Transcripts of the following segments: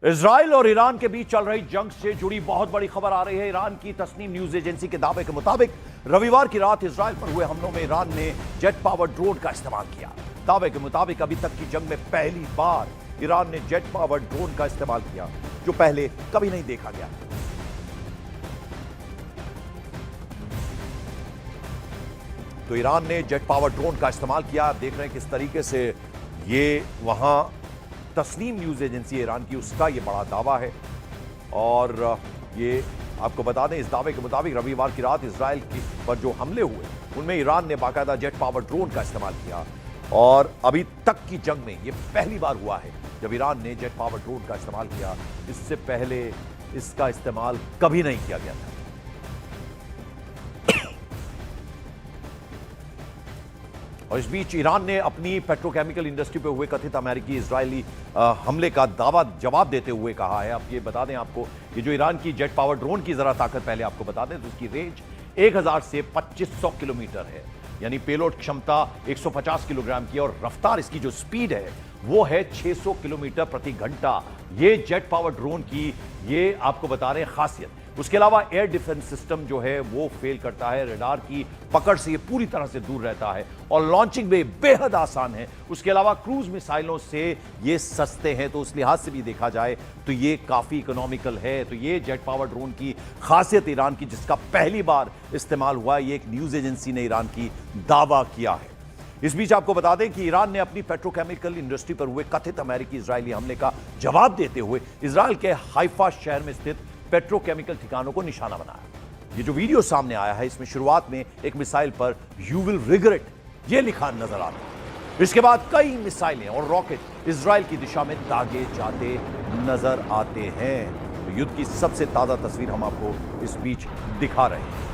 Israel और Iran के बीच चल रही जंग से जुड़ी बहुत बड़ी खबर आ रही है। ईरान की तस्नीम न्यूज एजेंसी के दावे के मुताबिक रविवार की रात इजराइल पर हुए हमलों में ईरान ने जेट पावर ड्रोन का इस्तेमाल किया। दावे के मुताबिक अभी तक की जंग में पहली बार ईरान ने जेट पावर ड्रोन का इस्तेमाल किया, जो पहले कभी नहीं देखा गया। तो ईरान ने जेट पावर ड्रोन का इस्तेमाल किया। आप देख रहे हैं किस तरीके से ये वहां तस्नीम न्यूज एजेंसी ईरान की, उसका ये बड़ा दावा है। और ये आपको बता दें, इस दावे के मुताबिक रविवार की रात इजराइल पर जो हमले हुए उनमें ईरान ने बाकायदा जेट पावर ड्रोन का इस्तेमाल किया। और अभी तक की जंग में ये पहली बार हुआ है जब ईरान ने जेट पावर ड्रोन का इस्तेमाल किया। इससे पहले इसका इस्तेमाल कभी नहीं किया गया था। और इस बीच ईरान ने अपनी पेट्रोकेमिकल इंडस्ट्री पर हुए कथित अमेरिकी इजरायली हमले का जवाब देते हुए कहा है। अब ये बता दें आपको, ये जो ईरान की जेट पावर ड्रोन की जरा ताकत पहले आपको बता दें, तो उसकी रेंज 1000 से 2500 किलोमीटर है, यानी पेलोड क्षमता 150 किलोग्राम की, और रफ्तार इसकी जो स्पीड है वो है 600 किलोमीटर प्रति घंटा। ये जेट पावर ड्रोन की ये आपको बता रहे हैं खासियत। उसके अलावा एयर डिफेंस सिस्टम जो है वो फेल करता है, रडार की पकड़ से ये पूरी तरह से दूर रहता है और लॉन्चिंग में बेहद आसान है। उसके अलावा क्रूज मिसाइलों से ये सस्ते हैं, तो उस लिहाज से भी देखा जाए तो ये काफी इकोनॉमिकल है। तो ये जेट पावर ड्रोन की खासियत ईरान की, जिसका पहली बार इस्तेमाल हुआ, ये एक न्यूज एजेंसी ने ईरान की दावा किया है। इस बीच आपको बता दें कि ईरान ने अपनी पेट्रोकेमिकल इंडस्ट्री पर हुए कथित अमेरिकी इजरायली हमले का जवाब देते हुए इजराइल के हाइफा शहर में स्थित पेट्रोकेमिकल ठिकानों को निशाना बनाया। ये जो वीडियो सामने आया है, इसमें शुरुआत में एक मिसाइल पर यू विल रिग्रेट ये लिखा नजर आता है। इसके बाद कई मिसाइलें और रॉकेट इजराइल की दिशा में दागे जाते नजर आते हैं। तो युद्ध की सबसे ताजा तस्वीर हम आपको इस बीच दिखा रहे हैं।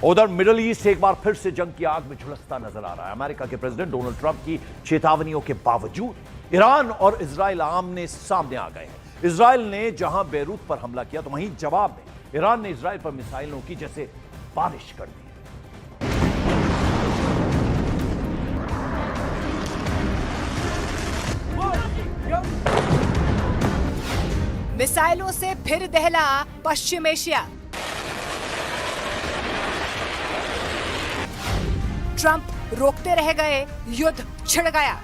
उधर मिडल ईस्ट एक बार फिर से जंग की आग में झुलसता नजर आ रहा है। अमेरिका के प्रेसिडेंट डोनाल्ड ट्रंप की चेतावनियों के बावजूद ईरान और इजराइल आमने सामने आ गए हैं। इजराइल ने जहां बेरूत पर हमला किया, तो वहीं जवाब में ईरान ने इजराइल पर मिसाइलों की जैसे बारिश कर दी। मिसाइलों से फिर दहला पश्चिम एशिया। ट्रंप रोकते रह गए, युद्ध छिड़ गया।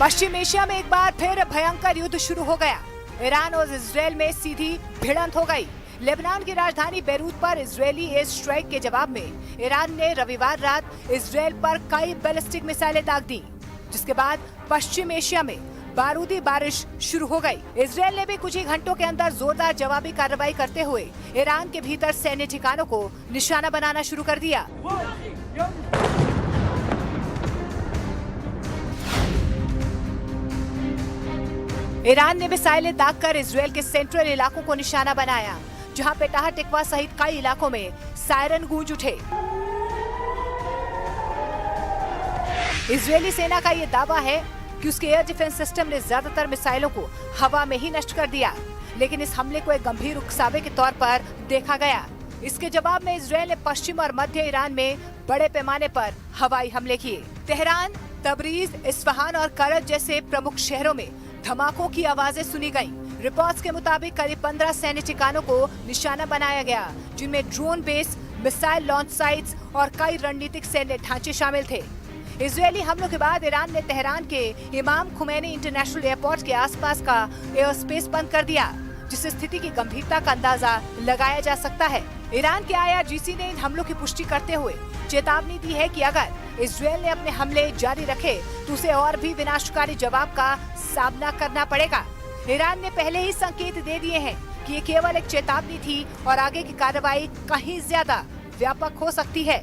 पश्चिम एशिया में एक बार फिर भयंकर युद्ध शुरू हो गया। ईरान और इजराइल में सीधी भिड़ंत हो गई। लेबनान की राजधानी बेरूत पर इजरायली एयर स्ट्राइक के जवाब में ईरान ने रविवार रात इजराइल पर कई बैलिस्टिक मिसाइलें दाग दी, जिसके बाद पश्चिम एशिया में बारूदी बारिश शुरू हो गई। इजराइल ने भी कुछ ही घंटों के अंदर जोरदार जवाबी कार्रवाई करते हुए ईरान के भीतर सैन्य ठिकानों को निशाना बनाना शुरू कर दिया। ईरान ने मिसाइलें दागकर इजराइल के सेंट्रल इलाकों को निशाना बनाया, जहां पेटाह टिकवा सहित कई इलाकों में सायरन गूंज उठे। इजरायली सेना का ये दावा है कि उसके एयर डिफेंस सिस्टम ने ज्यादातर मिसाइलों को हवा में ही नष्ट कर दिया, लेकिन इस हमले को एक गंभीर उकसावे के तौर पर देखा गया। इसके जवाब में इजरायल ने पश्चिम और मध्य ईरान में बड़े पैमाने पर हवाई हमले किए। तेहरान, तबरीज, इस्फहान और करज जैसे प्रमुख शहरों में धमाकों की आवाजें सुनी गयी। रिपोर्ट्स के मुताबिक करीब 15 सैन्य ठिकानों को निशाना बनाया गया, जिनमें drone base, missile launch sites और कई रणनीतिक सैन्य ढांचे शामिल थे। इजरायली हमलों के बाद ईरान ने तेहरान के इमाम खुमैनी इंटरनेशनल एयरपोर्ट के आसपास का एयर स्पेस बंद कर दिया, जिससे स्थिति की गंभीरता का अंदाजा लगाया जा सकता है। ईरान के IRGC ने इन हमलों की पुष्टि करते हुए चेतावनी दी है कि अगर इजरायल ने अपने हमले जारी रखे तो उसे और भी विनाशकारी जवाब का सामना करना पड़ेगा। ईरान ने पहले ही संकेत दे दिए हैं कि ये केवल एक चेतावनी थी और आगे की कार्रवाई कहीं ज्यादा व्यापक हो सकती है।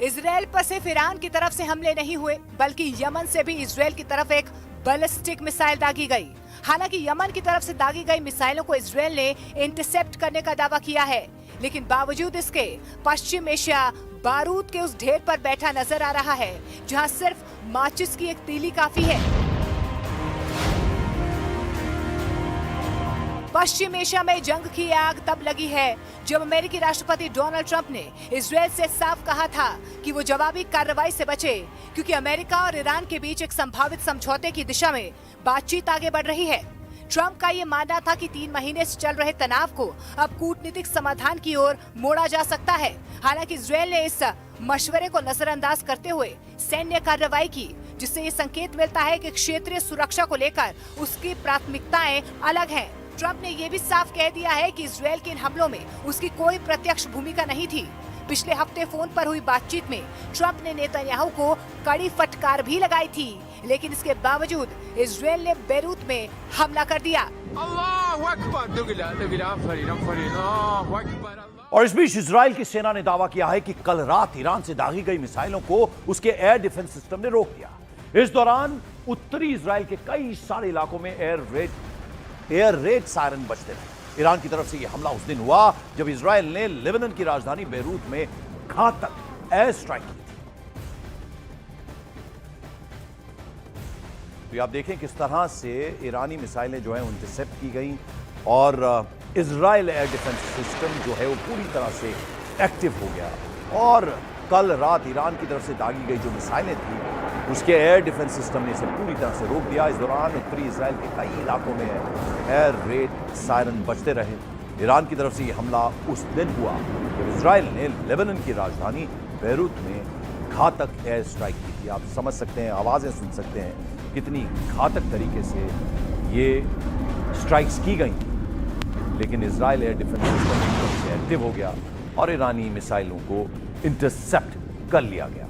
इजराइल पर सिर्फ ईरान की तरफ से हमले नहीं हुए, बल्कि यमन से भी इजराइल की तरफ एक बैलिस्टिक मिसाइल दागी गई। हालांकि यमन की तरफ से दागी गई मिसाइलों को इजरायल ने इंटरसेप्ट करने का दावा किया है, लेकिन बावजूद इसके पश्चिम एशिया बारूद के उस ढेर पर बैठा नजर आ रहा है जहां सिर्फ माचिस की एक तीली काफी है। पश्चिम एशिया में जंग की आग तब लगी है जब अमेरिकी राष्ट्रपति डोनाल्ड ट्रंप ने इजरायल से साफ कहा था कि वो जवाबी कार्रवाई से बचे, क्योंकि अमेरिका और ईरान के बीच एक संभावित समझौते की दिशा में बातचीत आगे बढ़ रही है। ट्रंप का ये मानना था कि 3 महीने से चल रहे तनाव को अब कूटनीतिक समाधान की ओर मोड़ा जा सकता है। हालांकि इजरायल ने इस मशवरे को नजरअंदाज करते हुए सैन्य कार्रवाई की, जिससे ये संकेत मिलता है कि क्षेत्रीय सुरक्षा को लेकर उसकी प्राथमिकताएं अलग हैं। ट्रंप ने ये भी साफ कह दिया है कि इजरायल के इन हमलों में उसकी कोई प्रत्यक्ष भूमिका नहीं थी। पिछले हफ्ते फोन पर हुई बातचीत में ट्रंप ने नेतन्याहू को कड़ी फटकार भी लगाई थी, लेकिन इसके बावजूद इजरायल ने बेरूत में हमला कर दिया। और इस बीच इजरायल की सेना ने दावा किया है कि कल रात ईरान से दागी गई मिसाइलों को उसके एयर डिफेंस सिस्टम ने रोक दिया। इस दौरान उत्तरी इजरायल के कई सारे इलाकों में एयर रेड सायरन बजते रहे। ईरान की तरफ से यह हमला उस दिन हुआ जब इजरायल ने लेबनान की राजधानी बेरूत में घातक एयर स्ट्राइक की थी। तो आप देखें किस तरह से ईरानी मिसाइलें जो है इंटरसेप्ट की गई और इजरायल एयर डिफेंस सिस्टम जो है वो पूरी तरह से एक्टिव हो गया। और कल रात ईरान की तरफ से दागी गई जो मिसाइलें थी उसके एयर डिफेंस सिस्टम ने इसे पूरी तरह से रोक दिया। इस दौरान उत्तरी इजरायल के कई इलाकों में एयर रेड सायरन बजते रहे। ईरान की तरफ से यह हमला उस दिन हुआ जब इजरायल ने लेबनान की राजधानी बेरूत में घातक एयर स्ट्राइक की थी। आप समझ सकते हैं, आवाज़ें सुन सकते हैं कितनी घातक तरीके से ये स्ट्राइक्स की गई थी। लेकिन इजरायल एयर डिफेंस सिस्टम एकदम से एक्टिव हो गया और ईरानी मिसाइलों को इंटरसेप्ट कर लिया गया।